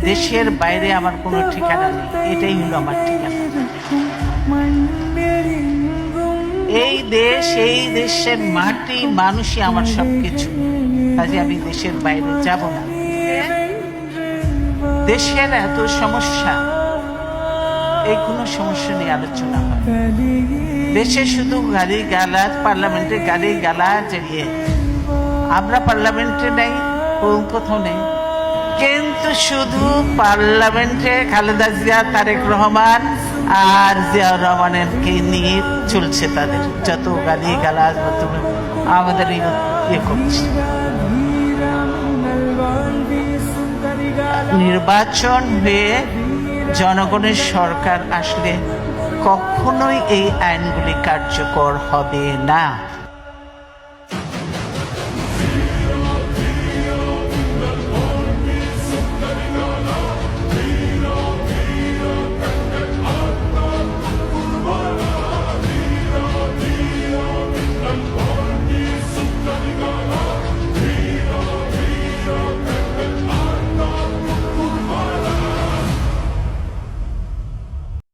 দেশের বাইরে আমার কোনো ঠিকানা নেই, এটাই হলো আমার ঠিকানা। এই দেশ, এই দেশের মাটি মানুষই আমার সবকিছু, কাজে আমি দেশের বাইরে যাব না। দেশের এত সমস্যা, এই কোনো সমস্যা নিয়ে আলোচনা হয়। দেশে শুধু গাড়ি গালাজ, পার্লামেন্টে গাড়ি গালাজ, আমরা পার্লামেন্টে নেই, কোথাও নেই, কিন্তু শুধু পার্লামেন্টে খালেদা জিয়া, তারেক রহমান আর জিয়াউর রহমানকে নিয়ে চলছে। তাদের যত গালি গালাজ আমাদের ইয়ে করছে। নির্বাচন হয়ে জনগণের সরকার আসলে কখনোই এই আইনগুলি কার্যকর হবে না।